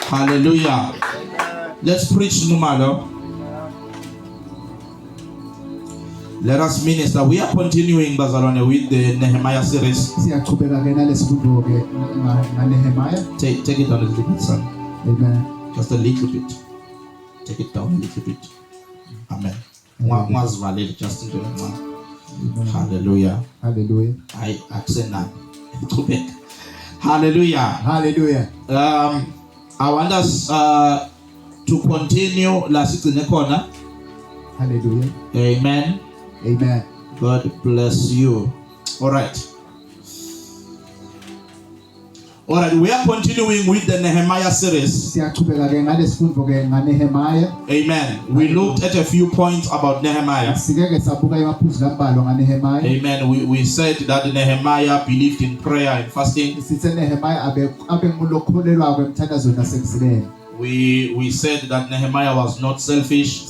Hallelujah. Let's preach Numalo. Let us minister. We are continuing Bazalone with the Nehemiah series. Take it down a little bit, son. Amen. Just a little bit. Take it down a little bit. Amen. Just into the Hallelujah. Hallelujah. I accent that. Hallelujah. Hallelujah. I want us to continue last in the corner. Hallelujah. Amen. Amen. God bless you. All right. All right, we are continuing with the Nehemiah series. Amen. We looked at a few points about Nehemiah. Amen. We said that Nehemiah believed in prayer and fasting. We said that Nehemiah was not selfish.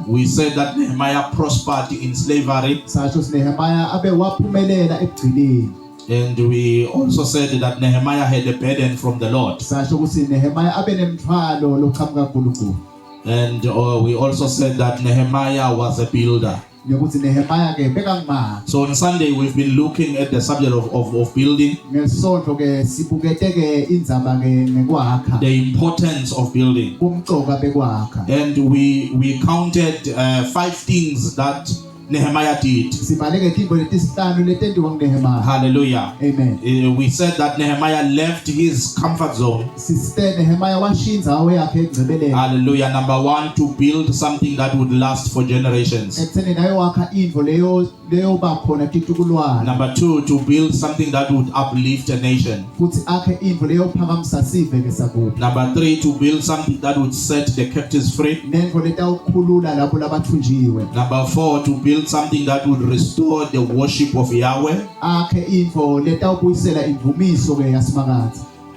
We said that Nehemiah prospered in slavery. And we also said that Nehemiah had a burden from the Lord. And we also said that Nehemiah was a builder. So on Sunday we've been looking at the subject of building. The importance of building. And we counted 5 things that Nehemiah did. Hallelujah. Amen. We said that Nehemiah left his comfort zone. Hallelujah. Number 1, to build something that would last for generations. Number 2, to build something that would uplift a nation. Number 3, to build something that would set the captives free. Number 4, to build something that would restore the worship of Yahweh.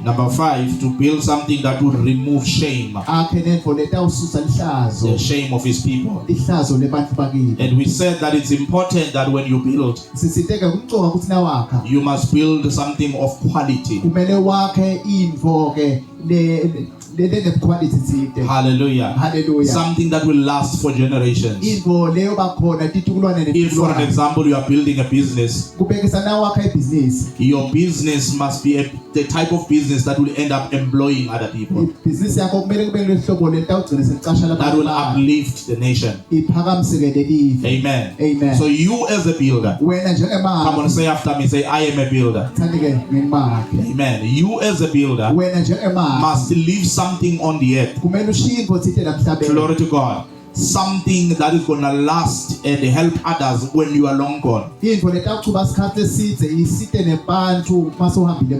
Number 5, to build something that would remove shame. The shame of his people. And we said that it's important that when you build, you must build something of quality. Hallelujah. Hallelujah. Something that will last for generations. If, for an example, you are building a business, your business must be the type of business that will end up employing other people, that will uplift the nation. Amen. Amen. So you as a builder, come on, say after me, say, I am a builder. Amen. You as a builder must leave something on the earth. Glory to God. Something that is going to last and help others when you are long gone.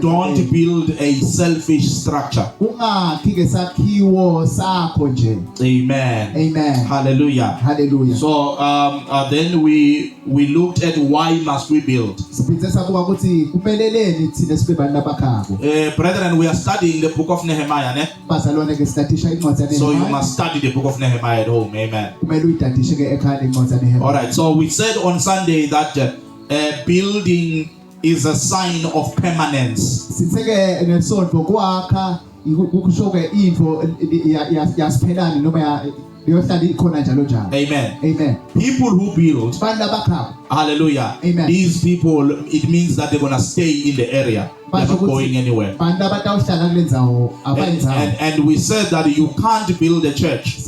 Don't build a selfish structure. Amen. Amen. Hallelujah. Hallelujah. So then we looked at why must we build. Brethren, we are studying the book of Nehemiah. So you must study the book of Nehemiah at home. Amen. Alright, so we said on Sunday that building is a sign of permanence. Amen. Amen. People who build, hallelujah, amen, these people, it means that they're going to stay in the area. They're not going anywhere. And we said that you can't build a church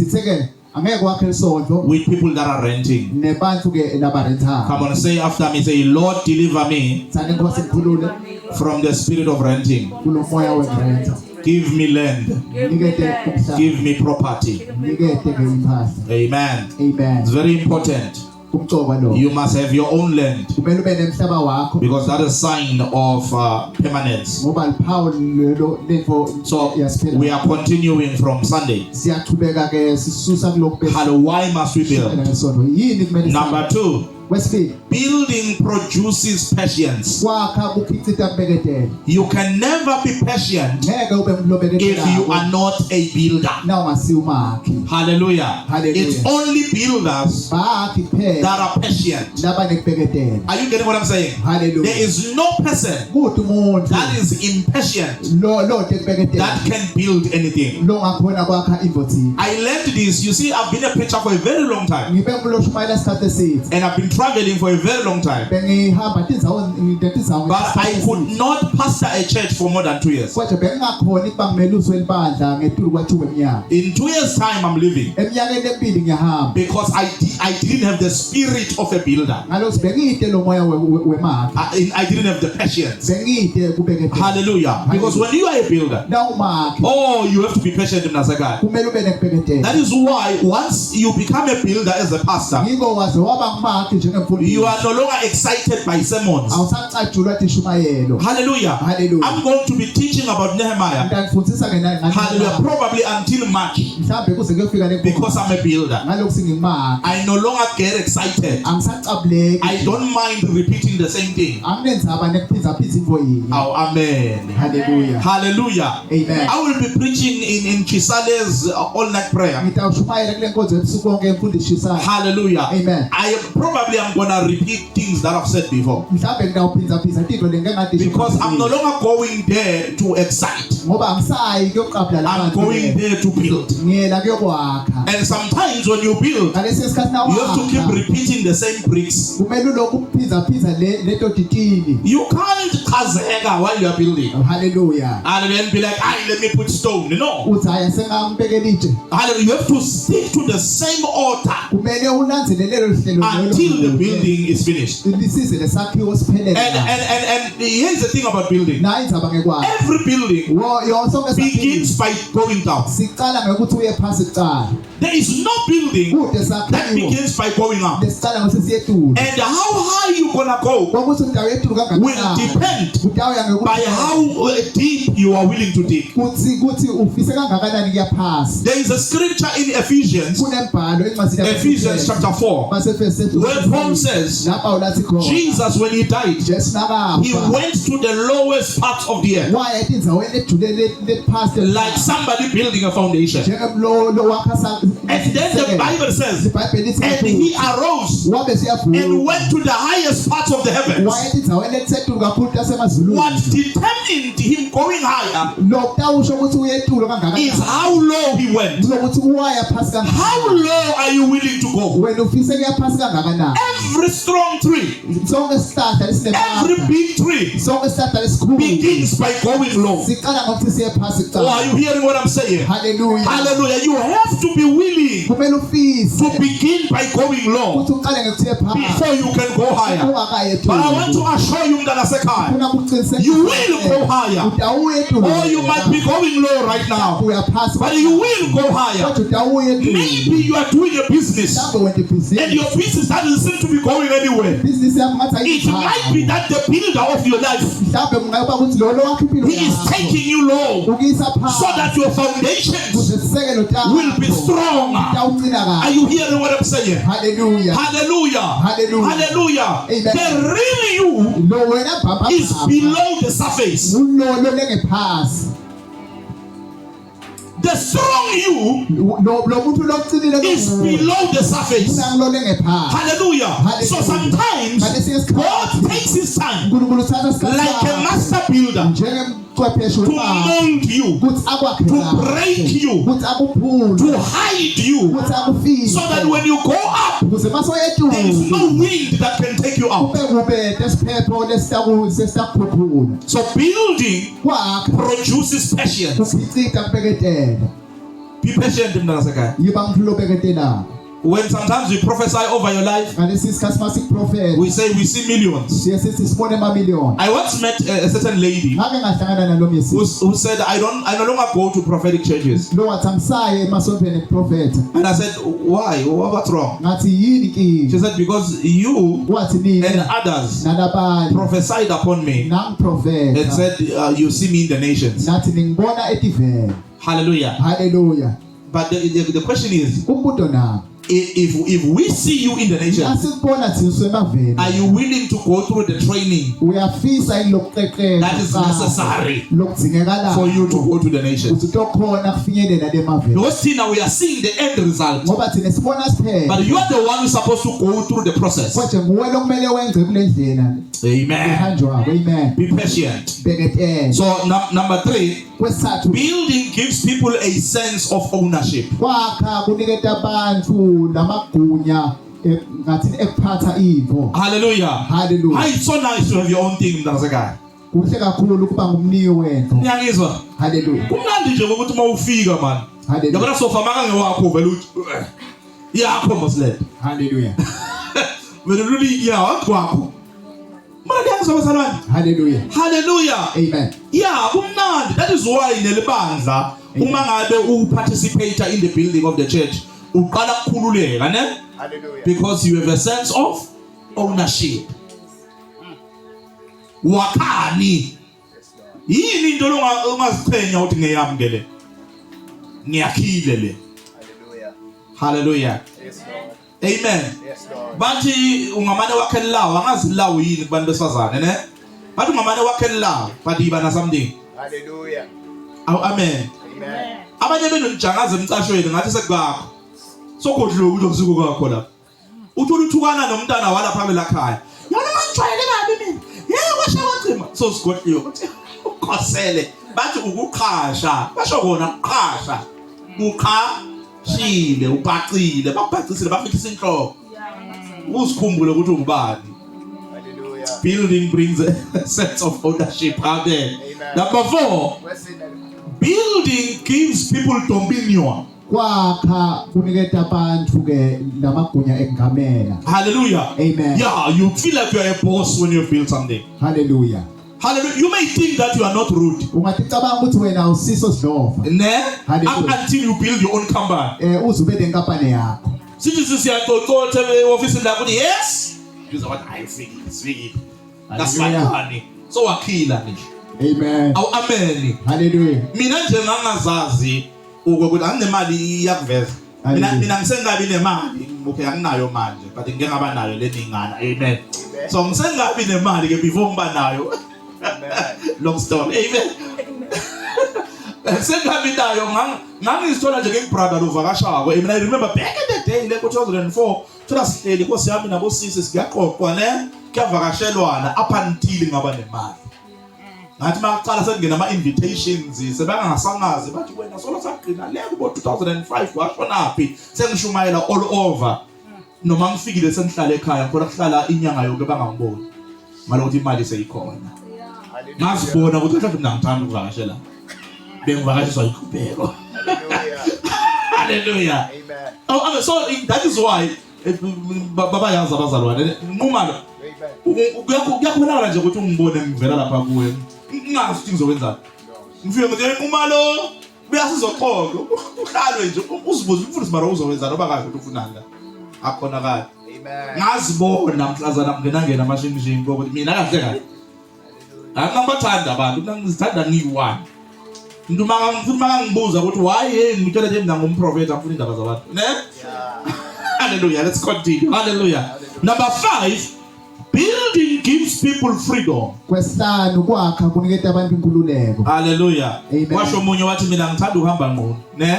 with people that are renting. Come on, say after me, say, Lord, deliver me from the spirit of renting. Give me land. Give me property. Amen. Amen. It's very important. You must have your own land, because that is a sign of permanence. So we are continuing from Sunday. Why must we build? Number 2, Wesibili, building produces patience. kwakha kukhicita kubeketela. You can never be patient Ngeke ube umuntu if obeketelayo you are not a builder. na ungasiyo umakhi. Hallelujah. Hallelujah. It's only builders Bakhi kuphela that are patient. labanekubeketela. Are you getting what I'm saying? Hallelujah. There is no person Kuthi umuntu that is impatient lo tekubeketela that can build anything. lo ngakhona kwakha invothi. I learned this. You see, I've been a preacher for a very long time, Ngibe nguloshumayela isikhathi eside. and I've been traveling for a very long time. Bengihamba tindzawo But I could not pastor a church for more than 2 years. kodwa bengingakhona ukuba ngimeluse welibandla ngetulu kwathuba eminyaka. In 2 years' time, I'm leaving Eminyakeni emibili ngiyahamba. because I didn't have the spirit of a builder. Ngalokho bengiyide lo moya wemakhi. I didn't have the patience. Bengiyide kubeketela. Hallelujah. Because when you are a builder, Na umakhi oh, you have to be patient in Nazakai. kumele ube nekubeketela. That is why once you become a builder as a pastor, Yiko waze waba ngumakhi njengemfundisi. you are no longer excited by sermons. Awusacatshulwa athi ishumayelo. Hallelujah. Hallelujah. I'm going to be teaching about Nehemiah. Ngifundisa Hallelujah. Probably until March mhlawumbe kuze kuyofika le because I'm a builder. ngalokho singimakhi. I no longer get excited. Angisacabuleki. I don't mind repeating the same thing. Anginenzaba nekuphindza into yinye. Oh, amen. Hallelujah. Hallelujah. Amen. I will be preaching in Chisale's all-night prayer. Ngitawushumayela kule nkonzo ebusuku bonke emfundisi Chisale. Hallelujah. Amen. I'm gonna repeat things that I've said before Mhlawumbe ngitawuphindza tinto lengekade because I'm no longer going there to excite. ngoba angisayi kuyoqabula I'm labantu. going there to build. Ngiyela kuyokwakha. And sometimes when you build, Ngalesi sikhathi you have to keep nawakha repeating the same bricks. kumele ulokhu uphindza leto titini. You can't chazeka while you are building. Hallelujah. Hallelujah. And be like, let me put stone. No. Uthi haya sengambekela itshe. Hallelujah. You have to stick to the same altar Kumele ulanzelele hlelo until the building is finished. lisize lesakhiwo siphelele. And here's the thing about building. Na indzaba ngekwazi. Every building Sonke begins by going down. siqala ngekuthi uye phansi kuqala. There is no building Kude that sakhiwo begins by going up. lesiqala ngose siyetulu. And how high you gonna go Ngokuthi indawo yetulu will kangakanani. depend Kutawuya by ngekuthi how deep you are willing to dig. kuthi ufise kangakanani kuya phansi. There is a scripture in Ephesians, Kunembhalo encwadi Ephesians chapter 4, where Paul says, lapha ulathi khona Jesus, when he died, Jesu nakafa he went to the lowest part of the earth, waya etindaweni ejulele phansi like somebody building a foundation. njengemlo wakha And then the Bible says, iBhayibheli and he arose wabe and siyavula went to the highest parts of the heavens. waya etindaweni ezisetulu kakhulu tasemazulwini. What determined him going higher Lokutawusho ukuthi uyetulu is kangakanani how low he went. lokuthi uwaya phansi How kangakanani. low are you willing to go? Wena ufise kuya phansi kangakanani. Every strong tree, Sonke isihlahla every esinemapha big tree sonke isihlahla esikhulu begins by going low. siqala ngokuthi siye phansi Oh, are kuqala. you hearing what I'm saying? Hallelujah. Hallelujah. You have to be willing Kumele ufise to begin by going low ukuthi uqale ngekuthi uye phansi before you can go higher. ungakayi But I want to etulu. assure you, Mdanasekai, Ufuna ukuqinisekisa you will go higher. utawuya etulu. Or you might be going low right now, uya phansi but you will go higher. kodwa utawuya etulu. Maybe you are doing a business Mhlawumbe wena and ibhizinisi your business doesn't seem to be going anywhere. ibhizinisi yakho ngathi It might be that the builder of your life, mhlawumbe kungaba ukuthi lo wakha impilo he is yakho taking you low ukuyisa so phansi that your foundations ukuze sisekelo takho will be strong. utawugcina Are kahle. you hearing what I'm saying? Hallelujah. Hallelujah. Hallelujah. Hallelujah. Amen. The real you Lo wena baba is below the surface. ulolo lengephansi. The strong you Lo muntu lokucinile is below the surface. lo lengephansi. Hallelujah. Hallelujah. So sometimes God takes his time uNkulunkulu uthatha isikhathi like a sakhe master builder njengemchwepheshe to wemali mold you, ukuthi akwakhe to kahle, break you, ukuthi akuphule, to hide you, ukuthi akufise, so that when you go up, ukuze masoyetulu there is no wind that can take you up. kube kube lesiphepho lesitakuphula. So building Kwakha produces patience. kukhicita kubeketela. Be patient, Mnanasekai. Yiba umuntu lobeketelayo. When sometimes we prophesy over your life, Ngalesi sikhathi masikuprofeta we say we see millions. siye sithi sibone amamiliyoni. I once met a certain lady Ngake ngahlangana nalo myesisi who said, I no longer go to prophetic churches. lo wathi angisaye emasontweni ekuprofetha. And I said, why? What's wrong? Ngathi yini She inkinga? said, because you Wathi and nina others nalabanye prophesied upon me and nangiprofetha said, you see me in the nations. nathi ningibona etiveni. Hallelujah. Hallelujah. But the question is, Umbuto na if we see you in the nation, asibona thina semaveni are you willing to go through the training uyafisa ilokuqeqesha that is necessary lokudzingekala for you to go to the nation? uzokhona kufinyelela lemaveni Because now we are seeing the end result, ngoba thina sibona siphela but you are the one who's supposed to go through the process. konje nguwe lokumele wenze kule ndlela Amen. ihanjwa amen Be patient. beketela So number 3, kwesathu building gives people a sense of ownership. kwakha kuniketa abantu lamagunya ngathi ekuphatha ivo Hallelujah. hallelujah Hi, it's so nice to have your own thing, mntazekaya. kuhle kakhulu kuba ngumniki wento Niyangizwa? hallelujah Kumnandi nje ukuthi uma ufika man. hallelujah Yabona sofa makangewakho vele uthi yakho moslet. hallelujah Vele luli yakho. Mara niyangizwa bazalwane? hallelujah Hallelujah. amen Yeah, kumnandi. That is why nelibandla uma ngabe uparticipate in the building of the church, uqala ukukhululeka, ne? hallelujah Because you have a sense of ownership. Wakhani. Yini into ongaziqhenya ukuthi ngeyami ngele? Ngiyakhile le. hallelujah Hallelujah. yes lord Amen. yes lord Bathi ungamane wakhe lawo angazi lawo yini kubantu besifazane, ne? Bathi ungamane wakhe lawo but ibana something. hallelujah Amen. amen Abanye benu nijangaze emcashweni ngathi sekubakho. Sokhodlo ukuthi kusuku kwakho lapha. Uthola uthukana nomntana wala phambili ekhaya. Yona mangijwayele kabi mina. Yebo kwasha kwancima. So sigodliwe ukuthi ukhosele. Bathi ukuqhasha. Basho kona ukuqhasha. Uqhashile, ubhacile, babhacisile bafikisa inhloko. Usikhumbule ukuthi ungubani. hallelujah Building brings a sense of ownership. Amen. Number 4, building gives people dominion. kwakha kuniketa abantu ke lamagunya engamela Hallelujah. amen Yeah, you feel like you are a boss when you build something. hallelujah Hallelujah. You may think that you are not rude. ungaticabanga ukuthi wena usiso sidlova Ne? Hallelujah. Until you build your own company. uzube lenkampani yakho Sithi sisiyaxoxotha office la kuthi yes. Uza wathi ayifiki. That's my Hallelujah. money. So wakhila nje. amen Aw amen. hallelujah Mina nje ngangazazi ukuthi anginemali iyakuveza. Mina ngisengabi nemali. Okay, anginayo manje, but ngeke ngaba nayo leningana. Amen. So ngisengabi nemali ke before ngiba nayo. Long story. Amen. Sengabi nayo ngangizithola nje ngebrother lovakashako. Amen. I remember back in the day le 2004, thola sihleli Nkosi yami nabo sisi siyaxoxwa ne, kuyavakashelwana up until ngaba nemali. Ngathi maqala sengena ama invitations sebangasangazi bathi wena solo sagcina le kubo 2005 washonaphi sengishumayela all over noma ngifikile sengihlala ekhaya ngifuna ukuhlala inyanga yonke bangangiboni malokuthi imali seyikhona ngasibona ukuthi mhlawumbe mina ngithanda ukuvakashela bengivakashiswa iqhubeko hallelujah amen so that is why baba yazi abazalwane nqumalo kuyakhona nje ukuthi ungibone ngivela lapha kuwe ngazi ukuthi ngizokwenza ngifike ngithi inqumalo buyasizoxoxa uhlalwe nje uzibuze umfundisi mara uzokwenza noba kahle ukuthi ufunani la akhona kahle amen ngazibona mhlazana ngena amashingishingi ukuthi mina kahle kahle angibathanda abantu ngizithanda ngiyi-one umuntu makangibuza ukuthi why ngitshela nje mina ngumprofeti angifuna indaba zabantu ne hallelujah let's continue hallelujah number 5 building gives people freedom. Kwesihlanu kwakha kuniketa abantu inkululeko. Hallelujah. Amen. Washo umunye wathi mina ngithanda ukuhamba ngqondo, ne?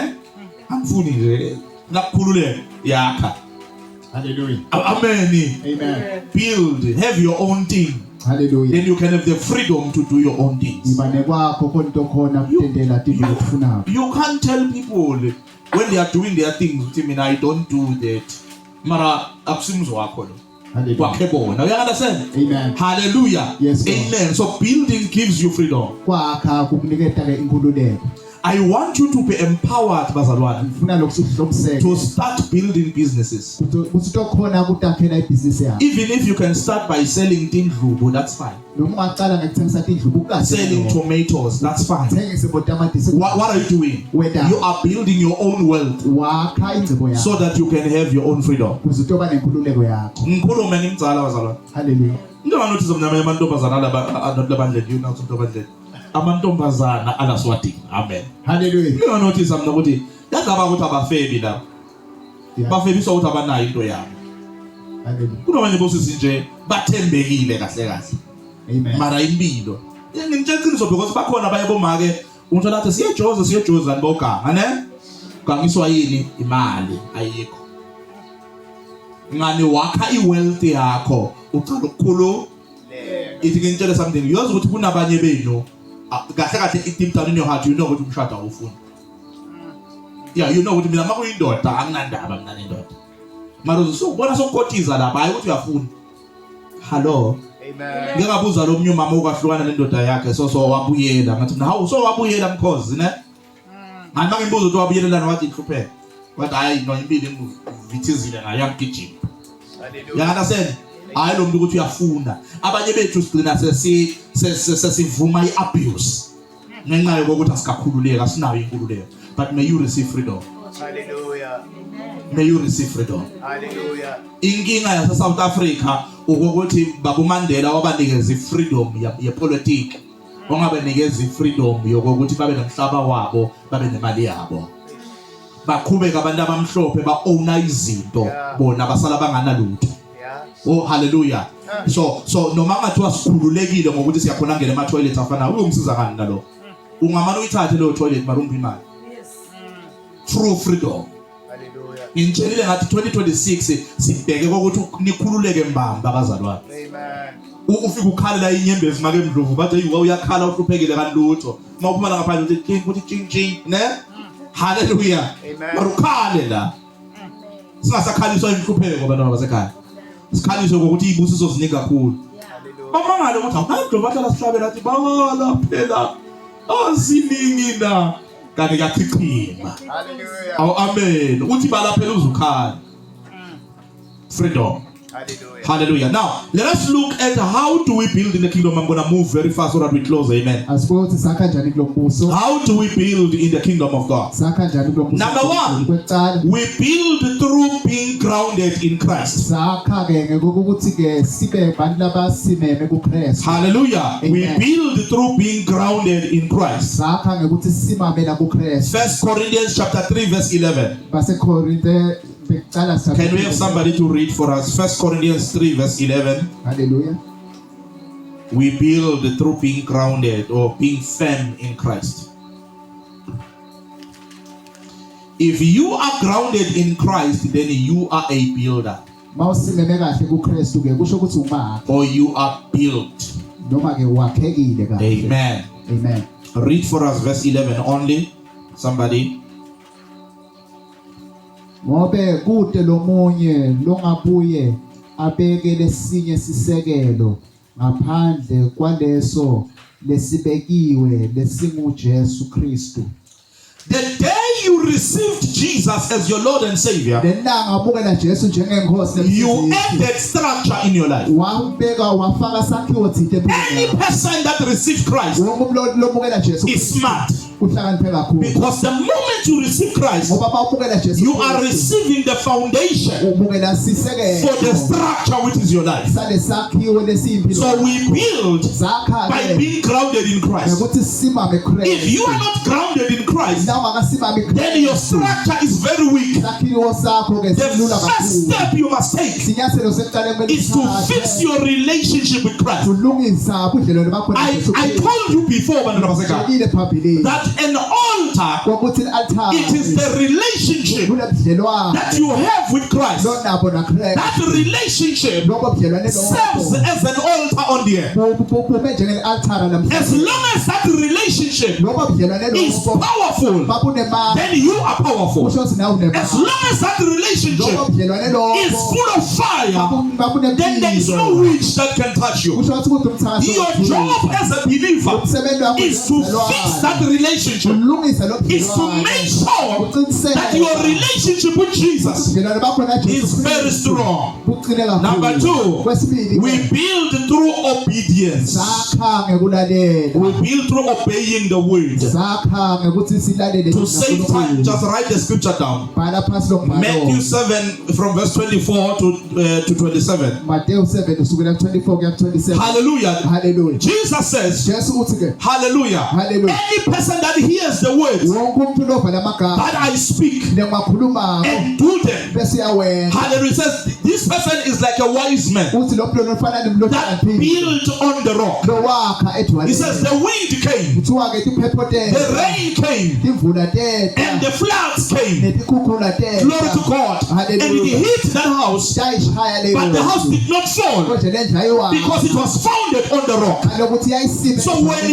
Angifuni nje nakukhululeka yakha. Hallelujah. Amen. Amen. Build, have your own thing. Hallelujah. Then you can have the freedom to do your own things. Ibane kwakho konto khona kutendela tizinto ofuna. You can't tell people when they are doing their things, I I don't do that. Mara akusimzo wakho lo. Hallelujah. Now you understand? Amen. Hallelujah. Yes, Lord. Amen. So building gives you freedom. Kwakha kuniketa ke inkululeko. I want you to be empowered, bazalwane, Ngifuna lokusukuzomseka. to start building businesses. Kusikhona ukutakhela ibhizinisi yakho. Even if you can start by selling tindlubu, that's fine. Noma ungaqala ngekuthengisa tindlubu kukahle. Selling tomatoes, that's fine. Thengise botamatisi. What are you doing? Whether You are building your own wealth wakha ingcebo yakho. so that you can have your own freedom. Kuzotoba nenkululeko yakho. Ngikhuluma ngimzala bazalwane. Hallelujah. Into nganothi zomnyama amantombazana labandleni you know something amantombazana alaswati. Amen. Hallelujah. Nginothisa mina ukuthi yazaba ukuthi abafebi la. bafebiswa ukuthi abanayo into yabo. Kunabanye bosisi nje bathembekile kahle kahle. Amen. Mara impilo ngitshela iqiniso because bakhona baye bomake umthola athi siyejoza niboganga ne gangiswa yini imali ayikho. Ngani wakha iwealth yakho ucala ukukhulu ithi ngitshela something uyazi ukuthi kunabanye benu kahle kahle deep down in your heart you know ukuthi umshado awufuni. Yeah, you know ukuthi mina makuyindoda anginandaba mina nendoda. Mara uzobona sokukotiza lapha hayi ukuthi uyafuna. Hello. Amen. Ngikabuza lo mnyuma mama ukwahlukana nendoda yakhe so wabuyela ngathi hawu so wabuyela mkhozi ne. Ngani mangimbuza ukuthi wabuyelelana wathi ihlupheka. Wathi hayi no impilo ngivithizile ngayo yangigijima. Hallelujah. Yangaseni hayi lo muntu ukuthi uyafuna. Abanye bethu sigcina sesivuma iabuse. Ngenxa yokuthi asikakhululeka asinayo inkululeko. But may you receive freedom. Hallelujah. May you receive freedom. Hallelujah. Inkinga yase South Africa ukuthi Babu Mandela wabanikeza ifreedom yepolitiki. Ongabanikeza ifreedom yokuthi babe nomhlaba wabo, babe nemali yabo. Baqhubeka abantu abamhlophe ba-owna izinto bona basala banganalutho. Oh hallelujah. So noma ngathiwa sikhululekile ngokuthi siyakhona ngene ama toilet afana uyongisiza kanini nalo. Ungamane uyithathe lo toilet marumba imali. True freedom. Hallelujah. Ngitshelile ngathi 2026 sibheke ukuthi nikhululeke mbamba abazalwane. Amen. Ufika ukhalela inyembezi make emdlovu bathi yiwa uyakhala uhluphekile kanlutho. Mawuphuma ngaphandle uthi ching ne? Hallelujah. Amen. Marukhale la. Singasakhaliswa inhlupheko bantwana basekhaya. Sikhaliswe ukuthi izibusiso ziningi kakhulu. Bamangale ukuthi abantu bahlala sihlabela athi bawala phela. Asiningi na. Kanti kuyachichima. Hallelujah. Aw amen. Uthi balaphela uzukhala. Freedom. Hallelujah. Hallelujah. Now, let us look at how do we build in the kingdom. I'm going to move very fast so that we close. Amen. How do we build in the kingdom of God? Number one, we build through being grounded in Christ. Hallelujah. We build through being grounded in Christ. 1 Corinthians chapter 3 verse 11. Can we have somebody to read for us? 1 Corinthians 3 verse 11. Hallelujah. We build through being grounded or being firm in Christ. If you are grounded in Christ, then you are a builder. Or you are built. Amen. Amen. Read for us verse 11 only. Somebody. Ngobe kude lomunye longabuye abeke lesinye sisekelo ngaphandle kwaleso lesibekiwe lesingu Jesu Kristu. The day you received Jesus as your Lord and Savior, you added structure in your life. Any person that received Christ is smart. Because the moment you receive Christ, you are receiving the foundation for the structure which is your life. So we build by being grounded in Christ. If you are not grounded in Christ, then your structure is very weak. The first step you must take is to fix your relationship with Christ. I told you before that an altar, it is the relationship that you have with Christ. That relationship serves as an altar on the earth. As long as that relationship is powerful, then you are powerful. As long as that relationship is full of fire, then there is no witch that can touch you. Your job as a believer is to fix that relationship, is to make sure that your relationship with Jesus is very strong. Number two, we build through obedience. We build through obeying the word. To save time, just write the scripture down. Matthew 7 from verse 24 to 27. Hallelujah. Hallelujah. Jesus says, hallelujah. Any person that hears the words that I speak and do them. Hallelujah. It says this person is like a wise man that built on the rock. He says the wind came, the rain came, and the floods came. Glory to God. And it hit that house, but the house did not fall because it was founded on the rock. So when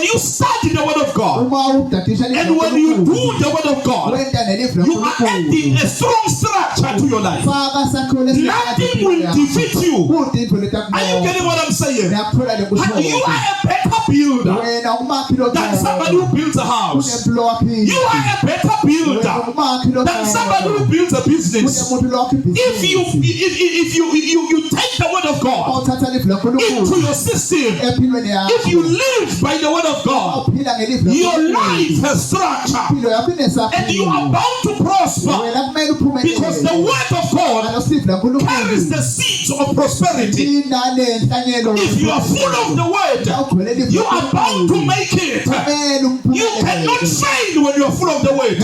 you study the word of God and when you do the word of God, you are adding a strong structure to your life. Nothing will defeat you. Are you getting what I'm saying? You are a better builder than somebody who builds a house. You are a better builder than somebody who builds a business. If you take the word of God into your system, if you live by the word of God, your life has structure and you are bound to prosper because the word of God carries the seeds of prosperity. If you are full of the word, you are bound to make it. You cannot fail when you are full of the word.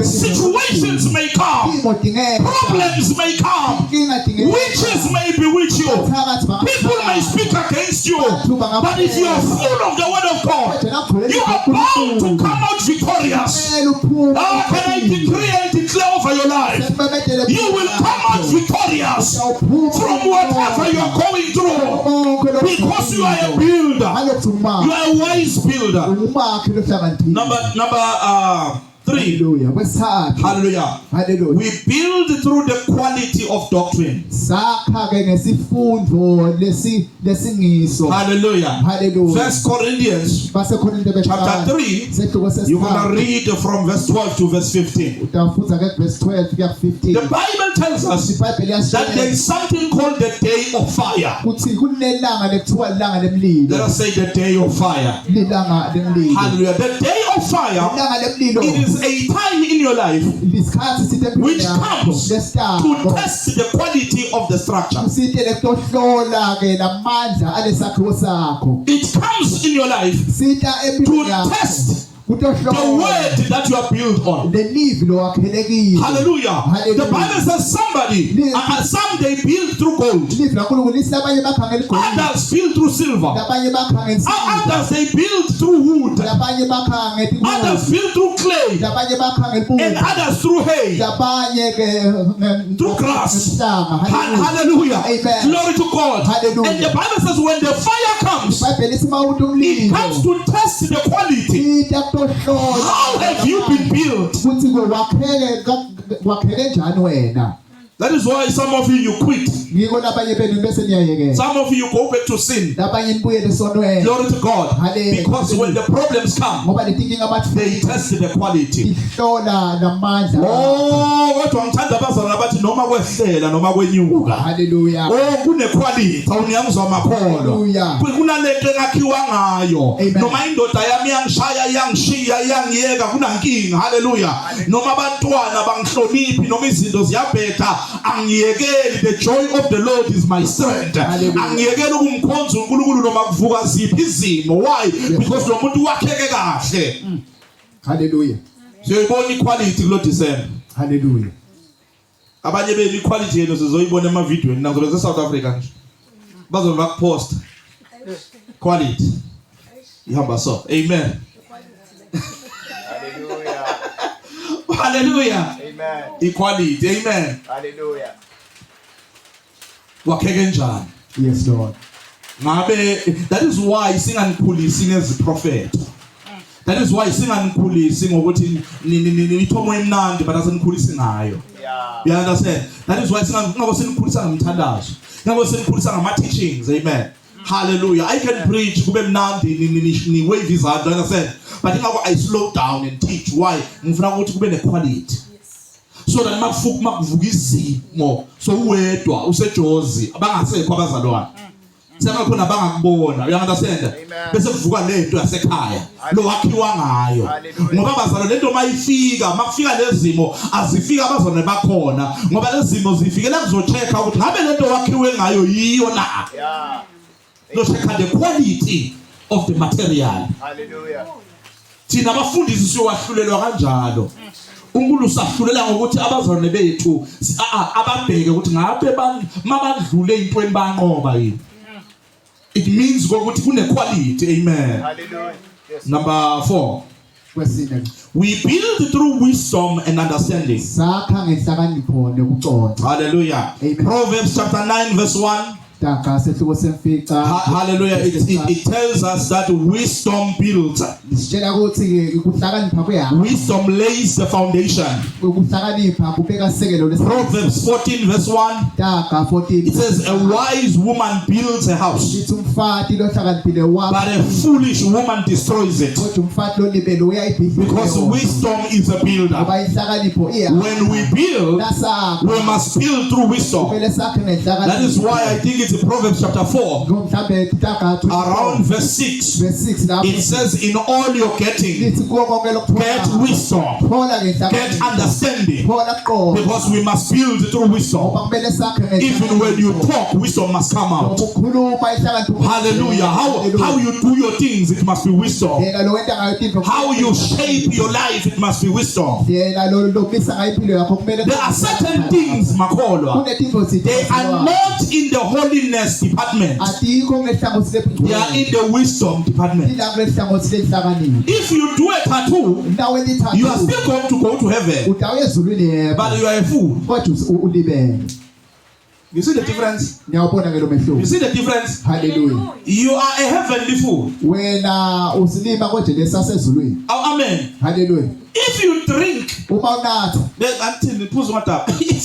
Situations may come, problems may come, witches may bewitch you, people may speak against you, but if you are full of the word of God, you are bound to come out victorious. How can I decree and declare over your life? You will come out victorious from whatever you are going through because you are a builder. You are a wise builder. Number 3. Hallelujah. We build through the quality of doctrine. Hallelujah. 1 Corinthians chapter 3. You're going to read from verse 12 to verse 15. The Bible tells us that there is something called the day of fire. Let us say the day of fire. Hallelujah. The day of fire, it is a time in your life which comes to test the quality of the structure. It comes in your life to test the word that you are built on. Hallelujah. The Bible says some they build through gold, others build through silver, others they build through wood, others build through clay, and others through hay, through grass. Hallelujah. Amen. Glory to God. Hallelujah. And the Bible says when the fire comes, it comes to test the quality. How have you been built? That is why some of you quit. Some of you go back to sin. Glory to God. Because when the problems come, they test the quality. Oh, what I'm talking about noma kwehlela noma kwenyuka. Hallelujah. Oh, kune quality awuniyangizwa amakholo. Kunalento engakhiwa ngayo. Noma indoda yami yangishaya yangishiya yangiyeka kunankinga. Hallelujah. Noma abantwana bangihloniphi noma izinto ziyabheka. Angiyekeli, the joy of the Lord is my strength. Angiyekeli ukumkhonza uNkulunkulu noma kuvuka ziphi izimo. Why? Because lo muntu wakheke kahle. Hallelujah. So ibona quality kulo December. Hallelujah. Abanye beli quality yenu sizoyibona ema video nazo ze South Africa nje. Bazoba post quality. Ihamba so. Amen. Hallelujah. Hallelujah. Amen. Equality. Amen. Hallelujah. Wakheke njani? Yes, Lord. That is why singanikhulisi as a prophet. That is why singanikhulisi ngokuthi nithomo emnandi but asenikhulisi ngayo. Yeah. You understand? That is why singakho ngamthandazo. Ngakho senikhulisa ngama teachings. Amen. Hallelujah. I can preach kube mnandi ni wave izandla, understand? But I slow down and teach. Why? Ngifuna ukuthi kube ne quality. So that makuvuka izimo so uwedwa usejozi abangasekho abazalwane. Semakhona bangakubona. You understand? Bese kuvuka lento yasekhaya lo wakhiwa ngayo. Ngoba abazalwane lento mayifika makufika lezimo azifika abazalwane bakhona ngoba lezimo zifikela kuzochecka ukuthi ngabe lento wakhiwe ngayo yiyo na. Yeah. No check the quality of the material. Hallelujah. thina abafundisi siyowahlulelwa kanjalo. uNkulunkulu usahlulela ngokuthi abazalwane bethu ababheke ukuthi ngabe mabadlule intweni banqoba yini. It means ukuthi kune quality. Amen. Hallelujah. Yes. Number 4. We build through wisdom and understanding. Hallelujah. Amen. Proverbs chapter 9 verse 1. Hallelujah. It tells us that wisdom builds. Wisdom lays the foundation. Proverbs 14 verse 1. It says a wise woman builds a house, but a foolish woman destroys it. Because wisdom is a builder. When we build, we must build through wisdom. That is why I think it's in Proverbs chapter 4, around verse 6. It says, in all you're getting, get wisdom, get understanding, because we must build through wisdom. Even when you talk, wisdom must come out. Hallelujah. How you do your things, it must be wisdom. How you shape your life, it must be wisdom. There are certain things, Makolo, they are not in the holiness department. They are in the wisdom department. If you do a tattoo, you are still going to go to heaven, but you are a fool. You see the difference? You see the difference? Hallelujah. You are a heavenly fool. Oh, amen. Hallelujah. If you drink, if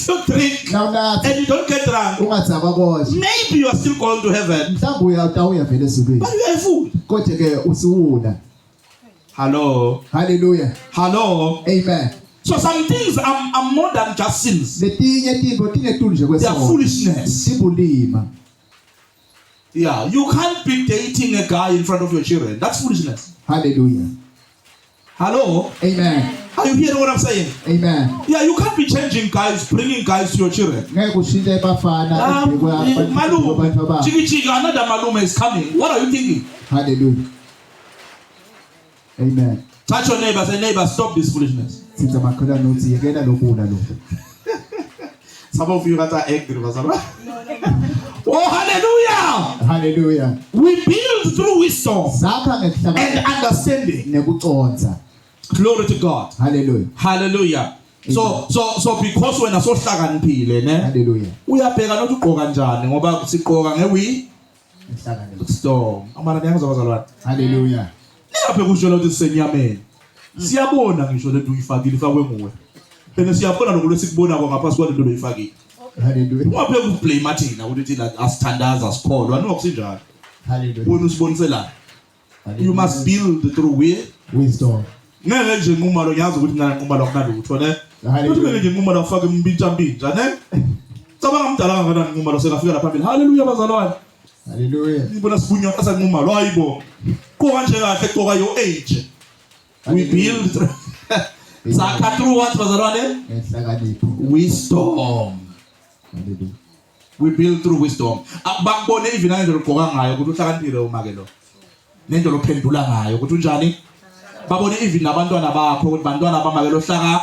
you drink and you don't get drunk, maybe you are still going to heaven, but you are a fool. Hello. Hallelujah. Hello. Amen. So some things are more than just sins. They are foolishness. Yeah, you can't be dating a guy in front of your children. That's foolishness. Hallelujah. Hello? Amen. Are you hearing what I'm saying? Amen. Yeah, you can't be changing guys, bringing guys to your children. Malume, another Malume is coming. What are you thinking? Hallelujah. Amen. Touch your neighbor, say, neighbor, stop this foolishness. Some of you are angry. Oh, hallelujah! Hallelujah. We build through wisdom and understanding. Glory to God. Hallelujah. Hallelujah. So because when I saw hallelujah. We are paying not to go kanjani ngoba sigqoka ngewi storm. Amana ngiyazokuzalwana. Hallelujah. Lapho kusho ukuthi sisenyameni. Siyabona ngisho lento uyifakile ifakwe nguwe. Bese siyabona lokulo sikubona ngaphansi kwalento oyifakile. Hallelujah. Ungapheka ukublame thina ukuthi thina asithandaza sikholwa nokusinjalo. Hallelujah. Wena usibonisela. You must build through wisdom. Ngeke nje nguma lo ngiyazi ukuthi ngana nguma lo kunalutho ne. Ukuthi ngeke nje nguma lo ufake imbintsha ne. Cabanga mdala kangakanani nguma lo sekafika lapha phambili. Hallelujah bazalwane. Hallelujah. Ngibona sibunywa asanguma lo hayibo. Ko kanje kahle qoka your age. We build sakha through what bazalwane? Wisdom. Hallelujah. We build through wisdom. Bakubone even ngendlela ogqoka ngayo ukuthi uhlakaniphile umake lo. Nendlela ophendula ngayo ukuthi unjani? Babone even nabantwana bakho ukuthi bantwana bamake lo hlaka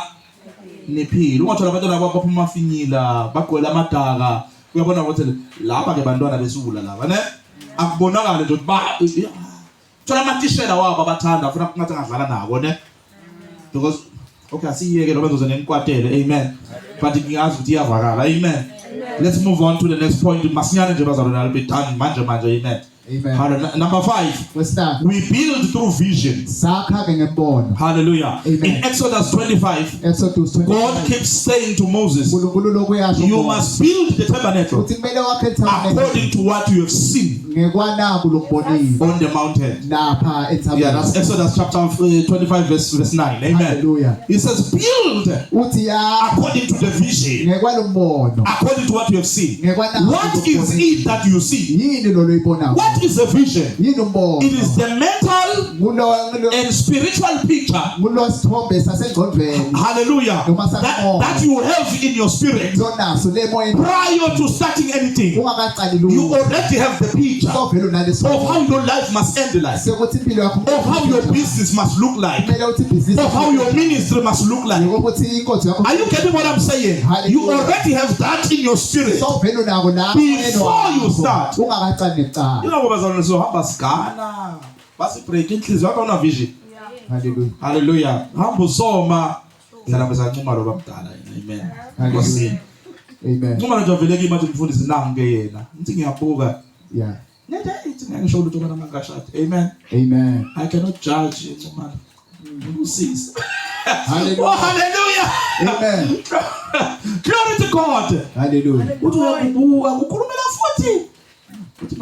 niphile. Ungathola abantwana bakho baphuma amafinyila, bagwela amadaka. Uyabona ukuthi lapha ke bantwana besula laba, ne? Akubonakala nje ukuthi thola amatishela wabo abathanda ufuna kungathi ngadlala nako, ne? Because okay, asiyeke lo benzo zenenkwatele. Amen. But ngiyazi ukuthi iyavakala. Amen. Let's move on to the next point. Masinyane nje bazalwane I'll be done manje. Amen. Amen. Number 5. We build through vision. Hallelujah. Amen. In Exodus 25, God keeps saying to Moses, you must build the tabernacle according to what you have seen on the mountain. Yeah, that's Exodus chapter 25 verse 9. Amen. Hallelujah. He says build according to the vision, according to what you have seen. What is it that you see? What is a vision? It is the mental and spiritual picture, hallelujah, that you have in your spirit prior to starting anything. You already have the picture. future, of how your life must end like, of how your business must look like, of how your ministry must look like. Are you getting what I'm saying? You already have that in your spirit before you start. You know what so hamba sigana basi break inhliziyo yakho una vision. Hallelujah. Hamba soma ngala besancuma lo bamdala. Amen. Amen. Amen. Uma nje vele ke manje umfundisi nangu ke yena. Ngithi ngiyabuka. Yeah. Ngithi ngisho ukuthi ubona mangashadi. Amen. Amen. I cannot judge it man. Usisi. Hallelujah. Oh, hallelujah. Amen. Glory to God. Hallelujah. Uthi uyakubuka ukukhulumela futhi. Uthi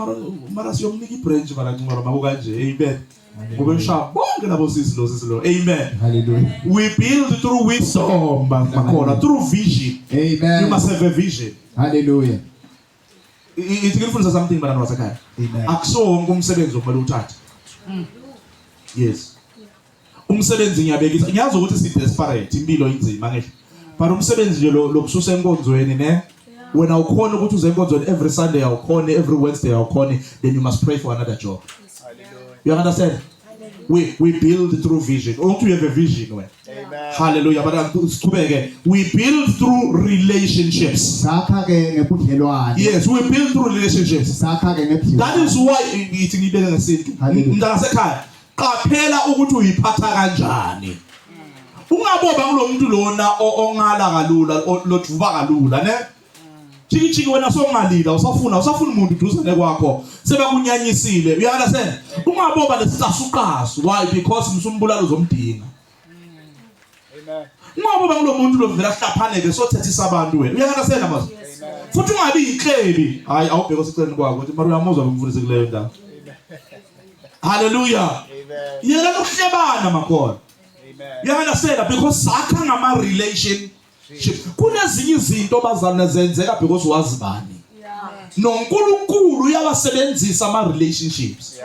mara siyomnika ibranch mara ngicela mabuka nje. Amen. Amen. Hallelujah. We build through wisdom, through vision. Amen. You must have a vision. Hallelujah. It's good for something, but I'm not a Amen. Axo umsebenzi okumele uthathe. Yes. Umsebenzi ngiyabekisa. Ngiyazi ukuthi si desperate impilo inzima ngisho. But umsebenzi nje lokususa enkonzweni ne. Wena ukhona ukuthi uze enkonzweni every Sunday awukhona, every Wednesday awukhona, then you must pray for another job. You understand? We build through vision. Don't you have a vision? Amen. Hallelujah. But we build through relationships. Yes, we build through relationships. That is why it's qaphela ukuthi uyiphatha kanjani. Ungaboba kulomuntu lona ongala kalula lojuva kalula ne. Chiki wena songalila usafuna umuntu duzane kwakho sebakunyanyisile. You understand? Ungaboba lesisasuqasu. Why? Because msumbulalo uzomdinga. Amen. Ungaboba kulomuntu lovela hlaphaneke sothethisa abantu wena. You understand manje? Futhi ungabi iklebi. Hayi awubheka osiceni kwakho ukuthi mara uyamuzwa kumfundisi kuleyo ndawo. Hallelujah. Amen. Yena lokuhlebana makhona. Amen. You understand? Because sakha ngama relation kunezinye izinto bazana zenzeka because wazibani. NoNkulunkulu uyawasebenzisa ama relationships.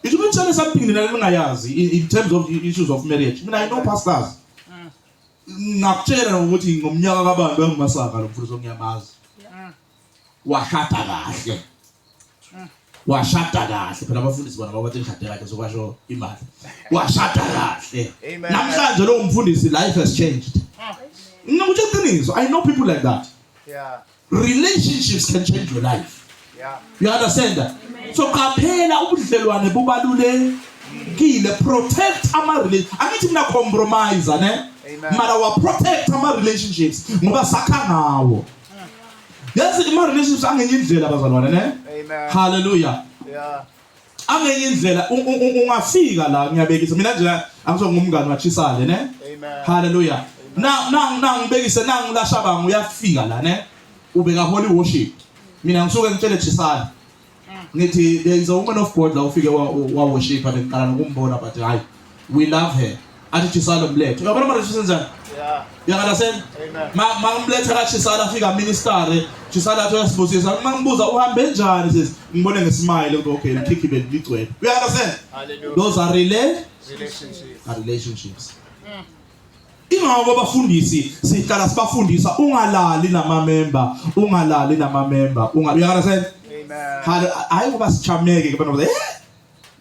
It will tell us something in terms of the issues of marriage. I know pastors. Ngakutshela ukuthi ngomnyaka kabantu engimasaka lo mfundisi ongiyamazi. Washata kahle. Washata kahle phela abafundisi bona babathi ngishade kahle sokwasho imali. Washata kahle. Namhlanje lo mfundisi life has changed. No, I know people like that. Yeah. Relationships can change your life. Yeah. You understand that? Amen. So qaphela ubudlelwane bubalulekile. Protect our relationship. Angithi mina compromise ne. Mara wa protect our relationships ngoba sakha ngawo. Yes, my relationships angenye indlela bazalwane ne. Amen. Hallelujah. Yeah. Angenye indlela ungafika la ngiyabekisa mina nje angisho ngumngani wachisale ne. Amen. Hallelujah. Ngibekise ngilasha uyafika la ne ubeka holy worship mina ngisuke ngitshele Chisana ngithi there is a woman of God la ufike wa worship and ngiqala ukumbona but hayi we love her athi Chisana mlethe uyabona manje senzani you understand mangimlethe la Chisana afika minister Chisana athi uyasibusisa mangibuza uhambe njani sis ngibone ngesmile okay ukhikhi beligcwele you understand. Those are relationships. Ingawo abafundisi sihlala sibafundisa ungalali nama-member you understand. Amen. Hayi ngoba sichameke ke bana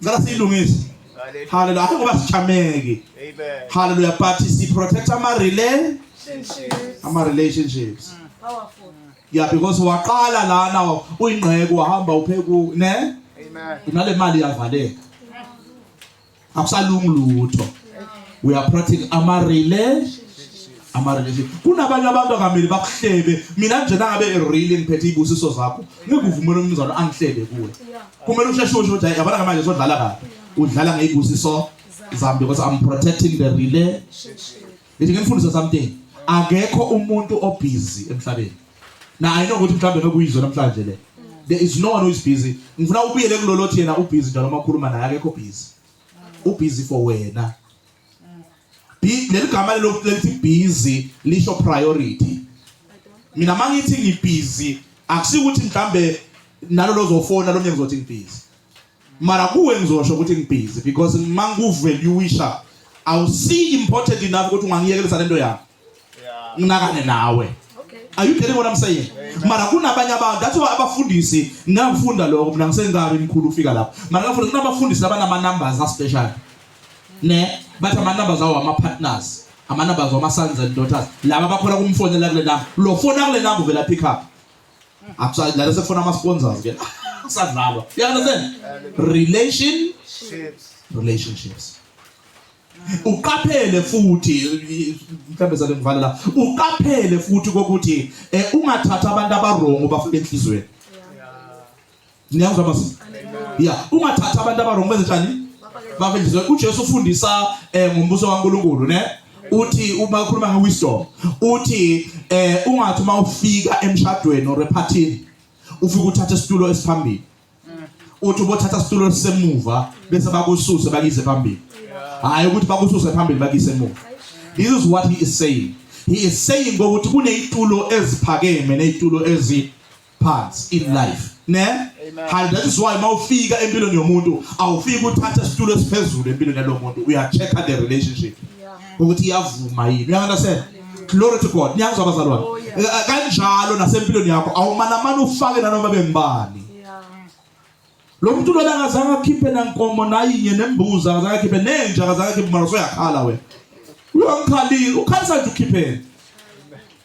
ngala siyilungise. Hallelujah. Hayi ngoba sichameke. Amen. Hallelujah. But si protect our relationships. Powerful. Yeah, because waqala lana uyingqeko wahamba upheku ne. Amen. Unale mali yavaleka. Akusalungu lutho. We are protecting our relationship. Kunabanye abantu akameli bakuhlebe mina nje nangabe really ngiphethe ibusiso zakho ngikuvumela umzalo angihlebe kuwe kumele usheshe ukuthi yabona manje sodlala kahle udlala ngeibusiso zami because I'm protecting the relationship. Ngifundisa something akekho umuntu obusy emhlabeni na I know ukuthi mhlambe ngokuyizwa namhlanje le there is no one who is busy. Ngifuna ubuyele kulolothi yena ubusy njalo makhuluma naye akekho busy ubusy for wena. Leligama lokuthi busy lisho priority. Mina mangithi ngibusy akusikuthi mhlambe nalo lozofona lo ngizothi ngibusy. Mara kuwe ngizosho ukuthi ngibusy because manguvalueisha I'll see important enough ukuthi ungangiyekelisa lento yami. Nginakane nawe. Okay. Are you getting what I'm saying? Mara kunabanye abantu that's why abafundisi ngiyafunda lokho mina ngisengabe imkhulu ufika lapho. Mara ngafunda kunabafundisi labanama numbers a special. Ne bathi ama numbers awo ama partners. Ama numbers wama sons and daughters. Laba bakhona kumfonela kule number. Lo phone kule number vela pick up. Absolutely. La sekufona ama sponsors ke. Sadlalo. You understand? Relationships. Uqaphele futhi mhlambe sale ngivala la. Uqaphele futhi ukuthi ungathatha abantu abarong bafike enhlizweni. Niyazwa basi? Yeah, ungathatha abantu abarong benze njani? Bafike enhlizweni. uJesu ufundisa ngombuso kaNkulunkulu, ne? Uthi uma ukhuluma ngewisdom, uthi ungathi uma ufika emshadweni or ephathini, ufike uthatha isitulo esiphambili. Uthi ubothatha isitulo semuva bese bakususe bakise phambili. Hayi ukuthi bakususe phambili bakise emuva. This is what he is saying. He is saying ukuthi kunezitulo eziphakeme nezitulo eziphansi in life. Ne? Hayi, that is why mawufika empilweni yomuntu awufiki uthatha isitulo esiphezulu empilweni yalo muntu. We are check the relationship. Ukuthi iyavuma yini. You understand? Glory to God. Niyazwa bazalwane. Kanjalo nasempilweni yakho awumanamana ufake nanoma bengibani. Lo muntu lo ngazange akhiphe nankomo nayinye nembuza, ngazange akhiphe nenja, ngazange akhiphe mara soyakhala wena. Uyangikhalile, ukhalisa nje ukhiphele.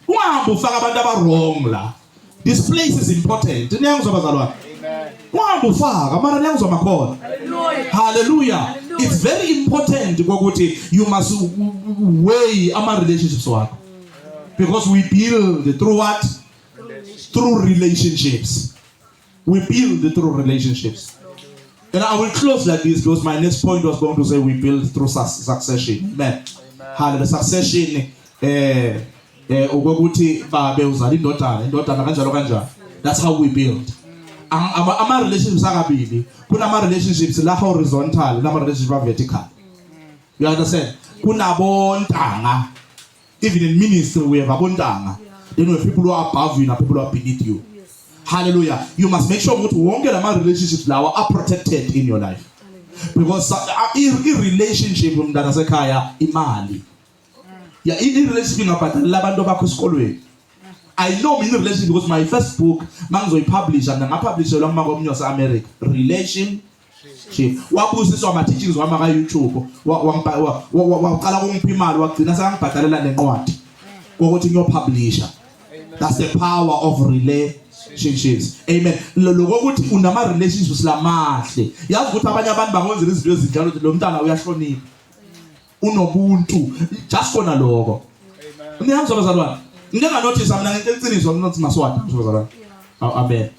Ungahambe ufaka abantu abarong la. This place is important. Niyangizwa bazalwane. Ungahambe ufaka mara niyangizwa makhona. Hallelujah. It's very important ukuthi you must weigh ama relationships wakho. Because we build through what? Through relationships. We build through relationships. And I will close like this because my next point was going to say we build through succession. Amen. Hallelujah. Succession. Ukuthi babe uzala indodana kanjalo kanjalo. That's how we build. Ama relationships akabili. Kuna ama relationships la horizontal, na relationships vertical. You understand? Kuna bontanga. Even in ministry we have abontanga. Then we have people who are above you and people who are beneath you. Hallelujah. You must make sure that wonke lama relationships lawa are protected in your life. Because in relationship umntana sekhaya imali. Yeah, in relationship ngabhadala abantu bakho esikolweni. I know in relationship because my first book mangizoyipublish and ngapublishelwa kuma komnyosa America. Relationship. Wabusiswa ama teachings wama ka YouTube. Waqala kungipha imali wagcina sengibhadalela nencwadi. Ukuthi ngiyopublisha. That's the power of relationships. Amen. Lokuthi unama relationships lamahle. Yazi ukuthi abanye abantu bangozela izinto ezinjalo ukuthi lo mntana uyahlonipha. Unobuntu. Just kona lokho. Niyazwa bazalwane. Ngeke notice mina ngeqiniso not maswati bazalwane. Amen.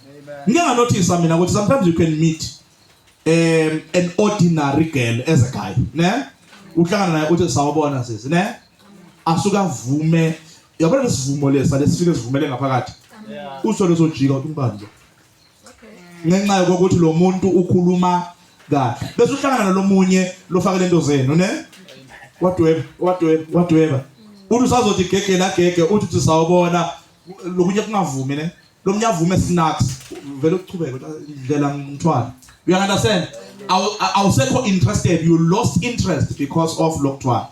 Ngeke notice mina ukuthi sometimes you can meet an ordinary girl as a guy, ne? Uhlangana naye uthi sawubona sisi, ne? Asuka vume. Yabona lesivumo lesa lesifike sivumele ngaphakathi. Usolo sojika uthi umbanje. Ngenxa yokuthi lo muntu ukhuluma kahle. Bese uhlangana nalomunye lofakele into zenu, ne? Whatever. Uthi usazothi gege uthi sawubona lokunye kungavumi, ne? Lo mnyavume snacks vele ukuchubeka indlela ngithwala. You understand? I was so interested. You lost interest because of lockdown.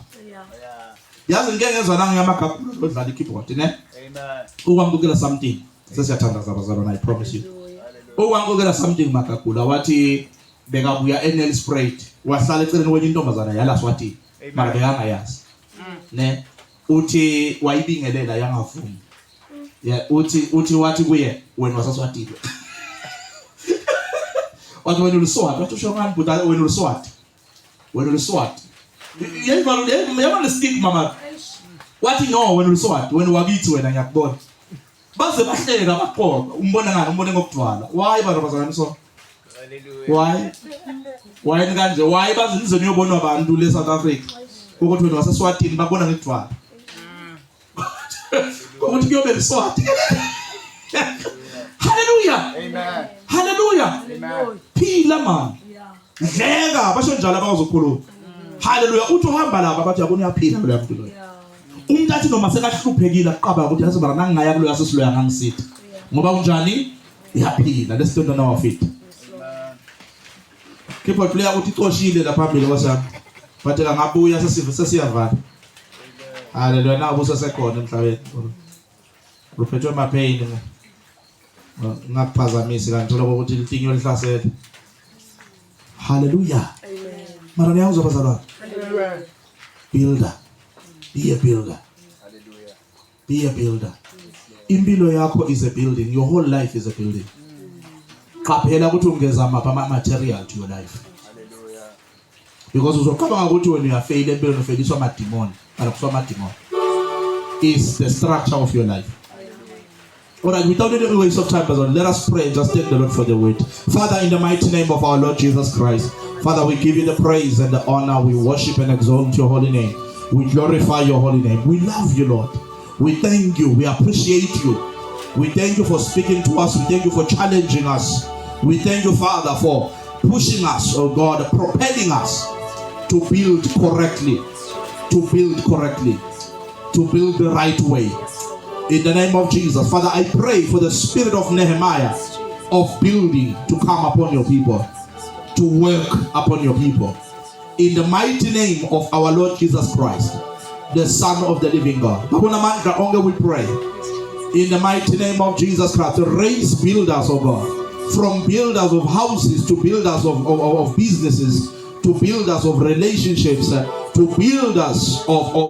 Yazi ngeke ngezwa nanga ngamagagula lodlala ikeyboard, ne? Amen. Ukwamukela something. Sesiyathandaza bazalwane, I promise you. Ukwamukela something magagula wathi bekabuya enel spread. Wahlala eceleni kwenye intombazana yala swathi. Mara bekanga yazi. Ne? Uthi wayibingelela yangavumi. Yeah, uthi wathi kuye wena wasaswatile. Wathi wena uliswati, wathi usho ngani buda wena uliswati. Wena uliswati. Yema stick mama. Wathi no wena uliswati, wena wakithi wena ngiyakubona. Baze bahleka baqoqa, umbona ngani, umbone ngokudwala. Why barabazana so? Hallelujah. Why kanje? Why baze nizeni yobona abantu le South Africa? Ukuthi wena waseswatini babona ngekudwala. Ukuthi kuyobe liswati. Hallelujah. Amen. Hallelujah. Amen. Phila man. Dleka basho njalo abazokhuluma. Hallelujah. Uthi uhamba lapha bathi yabona uyaphila lo muntu lo. Umuntu athi noma sekahluphekile aqaba ukuthi yazi bara nangingaya kulo yasesiloya ngangisithi. Ngoba unjani? Iyaphila. Let's stand on our feet. Kepha player uthi xoshile lapha phambili kwasami. Bathi ngabuya sesiyavala. Hallelujah. Na ubusa sekhona emhlabeni. uphethwe mapain ngakuphazamisi kanti lokho ukuthi litinyo lihlasele. Hallelujah. Amen. Mara niyawuzwa bazalwane. Hallelujah. Builder. Be a builder. Hallelujah. Be a builder. Impilo yakho is a building. Your whole life is a building. Qaphela ukuthi ungeza mapha material to your life. Hallelujah. Because uzocabanga ukuthi when you are failed empilweni ufeliswa amademon. Kuswa amademon. Is the structure of your life. Alright, without any waste of time, let us pray and just thank the Lord for the word. Father, in the mighty name of our Lord Jesus Christ, Father, we give you the praise and the honor. We worship and exalt your holy name. We glorify your holy name. We love you, Lord. We thank you. We appreciate you. We thank you for speaking to us. We thank you for challenging us. We thank you, Father, for pushing us, oh God, propelling us to build correctly, to build correctly, to build the right way. In the name of Jesus, Father, I pray for the spirit of Nehemiah of building to come upon your people, to work upon your people. In the mighty name of our Lord Jesus Christ, the Son of the living God. We pray. In the mighty name of Jesus Christ, to raise builders, oh God, from builders of houses to builders of businesses, to builders of relationships, to builders of